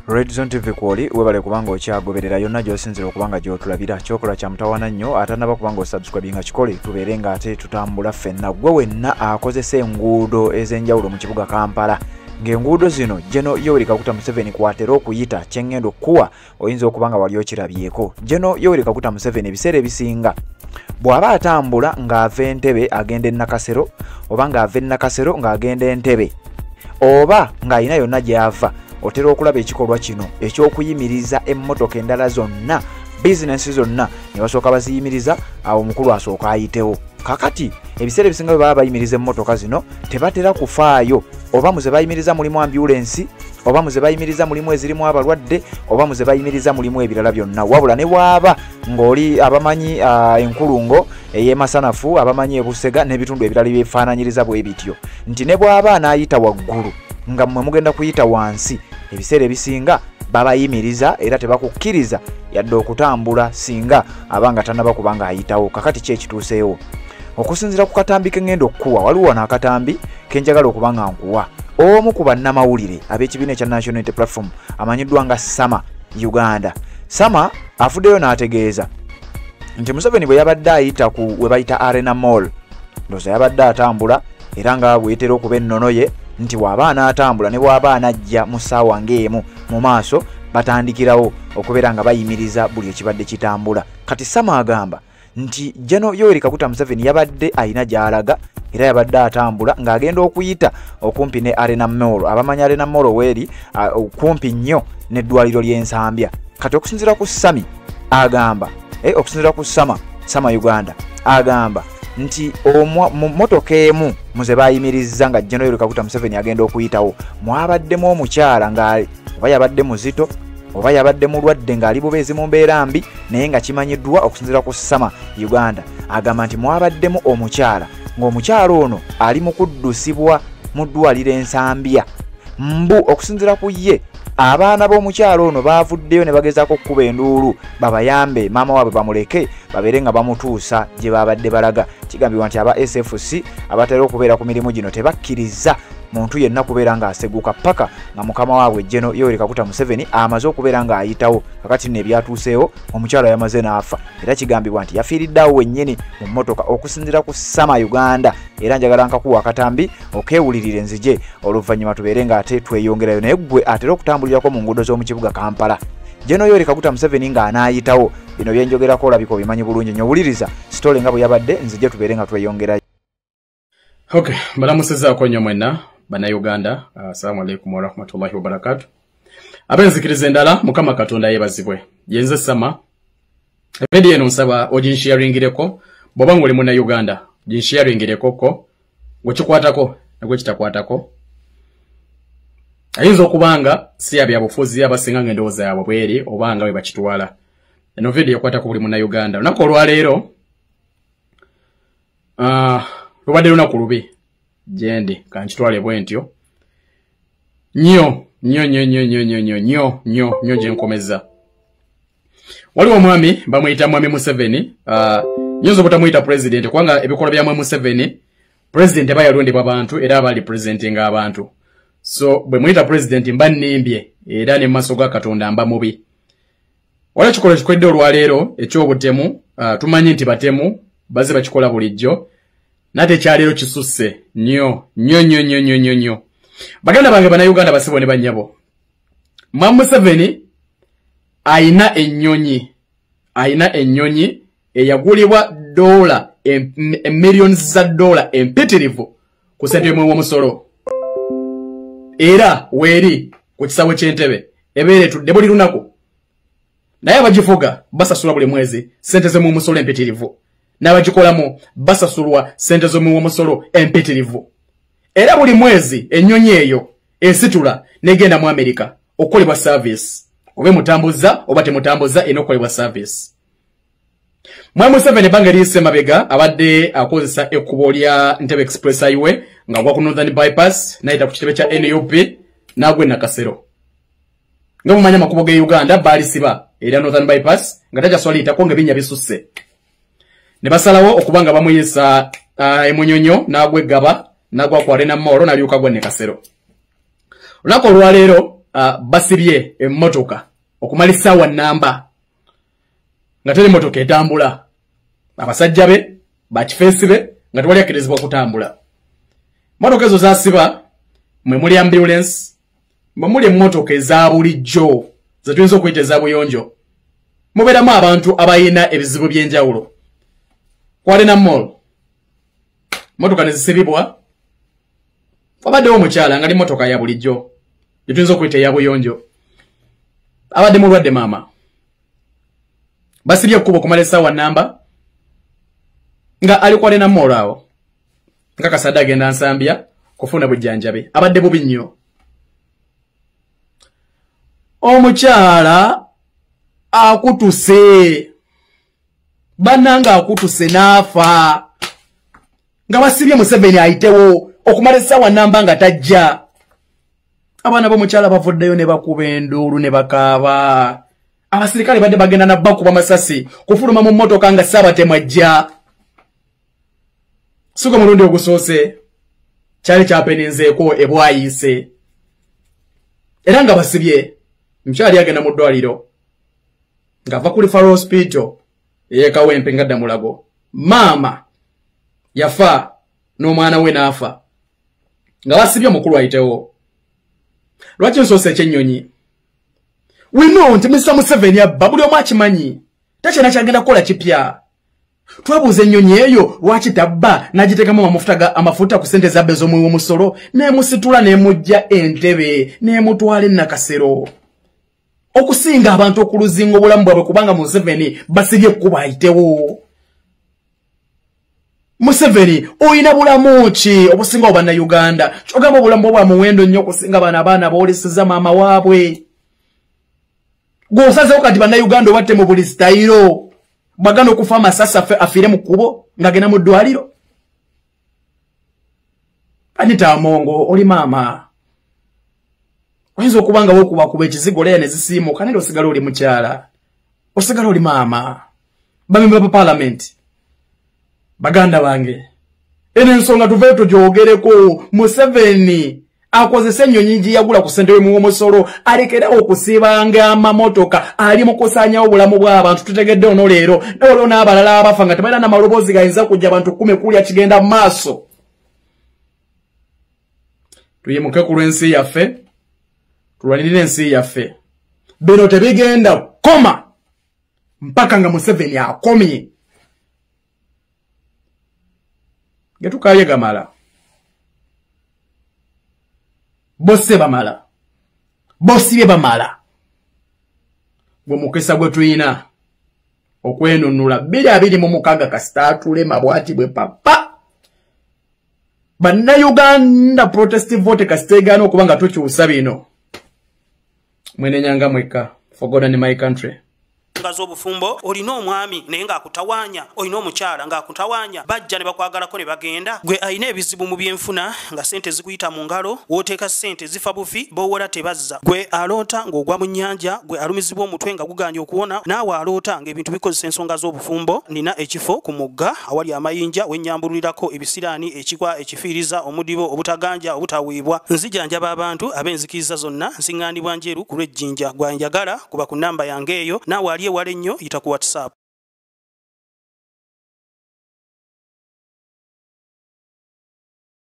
Red Zone TV kwoli webale kubanga okyagoberera yonna gy'osinzira okubanga gy'otulabira kyokola kya mutawana nnyo atanaba kubanga osubscribinga kikole tubeerenga ate tutambula ffenna gwe wenna akozesa enguudo ez'enjawulo mu kibuga Kampala ng'enguudo zino Jeno Yoweri Kaguta Museveni kwatera okuyita kyengendo kuwa oyinza okubanga wali okirabyeko Jeno Yoweri Kaguta Museveni ebiseera ebisinga bw'aba atambula ng'ava Entebbe agenda e Nakasero oba ng'ava e Nakasero ng'agenda Entebbe oba ng'ayina yonna gy'ava otera okulaba ekikolwa kino eky'okuyimiriza emmotoka endala zonna bizinesi zonna ne basooka baziyimiriza awo omukulu asooka ayitewo kakati ebiseera ebisinga bwe baba bayimiriza emmotoka zino tebatera kufaayo oba muze bayimiriza mulimu ambulensi oba muze bayimiriza mulimu ezirimu abalwadde oba muze bayimiriza mulimu ebirala byonna wabula ne bwaba ng'oli abamanyi enkulungo ey'emasanafu abamanyi ebusega n'ebitundu ebirala byefaananyiriza bwe bityo nti ne bwaba anaayita waggulu nga mmwe mugenda kuyita wansi ebiseera ebisinga babayimiriza era tebakukkiriza yadde okutambula singa abanga tanaba kubanga ayitawo kakati ki ekituuseewo okusinziira ku katambi k'engendo okukuwa waliwo wano akatambi kenjagala okubanga nkuwa omu ku bannamawulire ab'ekibiina ekya National Unity Platform amanyiddwa nga Sama Uganda Sama afuddeyo n'ategeeza nti Museveni bwe yabadde ayita ku we bayita Arena Mall ndowooza yabadde atambula era nga bwetera okuba ennono ye nti waba anaatambula ne bwaba anajja mu ssaawa ng'emu mu maaso batandikirawo okubeera nga bayimiriza buli ekibadde kitambula kati Sama agamba nti Jeno Yoweri Kaguta Museveni yabadde ayina gy'alaga era yabadde atambula ng'agenda okuyita okumpi ne Arena Mall abamanyi Arena Mall weeri okumpi nnyo n'eddwaliro ly'Ensambya kati okusinziira ku Sami agamba okusinziira ku Sama Uganda agamba nti mmotoka emu muze bayimirizza nga Jeno Yoweri Kaguta Museveni agenda okuyitawo mwabaddemu omukyala nga oba yabadde muzito oba yabadde mulwadde ng'ali bubeezi mu mbeera mbi naye nga kimanyiddwa okusinziira ku Sama Uganda agamba nti mwabaddemu omukyala ng'omukyala ono ali mu kuddusibwa mu ddwaliro Ensambya mbu okusinziira ku ye abaana b'omukyala ono baavuddeyo ne bagezaako okkuba enduulu babayambe maama waabwe bamuleke babeere nga bamutuusa gye babadde balaga kigambibwa nti aba SFC abatera okubeera ku mirimu gino tebakkiriza muntu yenna kubeera ng'aseguka paka nga mukama waabwe Jeno Yoweri Kaguta Museveni amaze okubeera ng'ayitawo kakati nno ebyatuuseewo omukyala yamaze n'afa era kigambibwa nti yafiiriddeawo wennyini mu mmotoka okusinziira ku Sama Uganda era njagala nkakuwa akatambi okeewulirire nzije oluvannyuma tubeere ng'ate tweyongerayo naye ggwe atera okutambulirako mu nguudo z'omu kibuga Kampala Jeno Yoweri Kaguta Museveni ng'anaayitawo bino byenjogerako olabika obimanyi bulungi nnyo wuliriza sitole nga bwe yabadde nzije tubeere nga tweyongerayo. Okay, balamusizaako nnyo mwenna Bannayuganda, assalamu alaikum wa rahmatullahi wa barakatuh. Abenzikiriza endala Mukama Katonda yeebazibwe. Yenze Sama. Ebedi eno nsaba oginsharingireko bw'oba ng'oli Munnayuganda, ginsharingireko ko gwekikwatako nagwe kitakwatako. Ayinza okubanga si abyabufuzi abasinga ng'endowooza yaabwe bweri oba nga bwe bakitwala. Eno video ekwatako buli Munnayuganda. Olunaku olwaleero lubadde lunaku lubi. Jendi kanchitwale bwentyo nnyo gyenkomeza waliwo omwami bamuyita mwami Museveni nyinza obutamuyita president kubanga ebikola bya mwami Museveni president aba yalondebwa abantu era abali presentinga abantu so bwe muyita president mba nnimbye era ne maaso ga Katonda mba mubi wala kikola kikwedde olwaleero ekyobutemu tumanyi nti batemu baze bakikola bulijjo nate kyalero kisusse nnyo baganda bange Bannayuganda basibo ne bannyabo Mwami Museveni ayina ennyonyi eyagulibwa dola millions za dola empitirivu ku ssente y'omwe w'omusolo era weeri ku kisawo ky'Entebbe ebeera etudde buli lunaku naye abagifuga basasula buli mwezi ssente z'omwe w'omusolo empitirivu n'abagikolamu basasulwa ssente z'omwe w'omusolo empitirivu era buli mwezi ennyonyi eyo esitula negenda mu America okukolebwa service obe mutambuza oba temutambuza enokolebwa service Mwami Museveni banga liyise mabega abadde akozesa ekkubo lya Entebbe Express Highway nga gwa ku Northern Bypass nayita ku kitebe kya NUP n'agwe Nakasero nga mumanya makubo ge Uganda balisiba era Northern Bypass nga takyaswaliyitako ng'ebinnya bisusse ne basalawo okubanga bamuyisa emunyonyo n'agwe Gaba n'agwa ku Arena Mall n'alyuka gwa Nakasero olunaku olwaleero basibye emmotoka okumala essaawa nnamba nga teri mmotoka etambula abasajja be bakifeesi be nga tewali akkirizibwa okutambula. Mmotoka ezo zasiba mwe muli ambulance, mwe muli emmotoka eza bulijjo ze tuyinza okuyita eza buyonjo, mubeeramu abantu abayina ebizibu by'enjawulo. Kwale na mall mmotoka ne zisibibwa, wabaddewo omukyala nga ali mmotoka ya bulijjo gye tuyinza okuyita eya buyonjo, abadde mulwadde maama, basibye ekkubo okumala essaawa nnamba nga ali kwale na mall awo nga kasadde agenda Nsambya kufuna bujjanjabi, abadde bubi nnyo. Omukyala akutuse, bannanga akutuse n'afa nga basibye Museveni ayitewo okumala essaawa nnamba nga tajja. Abaana b'omukyala bavuddeyo ne bakuba enduulu ne bakaaba. Abasirikale badde bagenda na bakuba masasi kufuluma mu mmotoka nga Ssaabatemu ajja. Suka mulundi ogusoose kyali kyapeninzeeko ebwayise era nga basibye mukyali agenda mu ddwaliro ng'ava ku Referral Hospital ey'Ekawempe ngadda Mulago. Maama yafa n'omwana we n'afa nga basibye omukulu ayitewo. Lwaki nsoose ekyennyonyi? We know nti Mr. Museveni abba, buli omu akimanyi, takyina kyagenda kukola kipya. Twebuuza ennyonyi eyo lwaki tabba n'agiteekamu amafuta ku ssente zabbe z'omuwi omusolo n'emusitula n'emujja entebe n'emutwala Nakasero okusinga abantu okuluzinga obulamu bwabwe kubanga Museveni basibye ekkubo ayitewo. Museveni oyina bulamu ki obusinga Bannayuganda? Kyogamba obulamu bwa muwendo nnyo okusinga abaana booleseza maama waabwe. Gw'osazeewo kati Bannayuganda obatte mu buli sitayiro bagana okufa amasasi afiire mu kkubo ng'agenda mu ddwaliro. Anita Amongo oli maama, oyinza okuba nga wokubakuba ekizigo leya ne zisiimuka naye osigala oli mukyala, osigala oli maama. Bamemba ba Parliament baganda bange, eno ensonga tuveeyo tugyogereko. Museveni akozesa ennyonyi gye yagula ku ssente w'omusolo alekerawo okusibanga amamotoka ali mu kusaanyawo obulamu bw'abantu. Tutegedde ono leero n'olwo n'abalala abafa nga tebalina n'amaloboozi gayinza kujja abantu 10 kulya kigenda mu maaso. Tuyimuke ku lw'ensi yaffe, tulwanirire ensi yaffe. Bino tebigenda koma mpaka nga Museveni akomye. Getukalye gamala, bosse bamala, bosibye bamala. Gwe mukisa gwe tuyina okwenunula 2026 kasita atulema bwati bwe papa. Bannayuganda protestive vote kasita egaana okuba nga tukyusa bino. Mwene nyanga mweka for God and my country. Z'obufumbo olina omwami naye ng'akutawanya, olina omukyala ng'akutawanya, bajja ne bakwagalako ne bagenda. Gwe alina ebizibu mu byenfuna nga ssente zikuyita mu ngalo, w'oteeka ssente zifa bufi b'owola tebazza. Gwe aloota ng'ogwa mu nnyanja, gwe alumizibwa omutwe nga guganja okuwona, naawe aloota ng'ebintu bikozesa ensonga z'obufumbo. Nina ekifo ku mugga awali amayinja wennyambulirako ebisiraani, ekikwa ekifiiriza, omudibo obutaganja obutaweebwa. Nzijanjaba abantu ab'enzikiriza zonna, nsiŋŋaanibwa njeru ku lw'ejjinja. Gwanjagala kuba ku nnamba yange eyo, naawe ali ewala ennyo yita ku WhatsApp.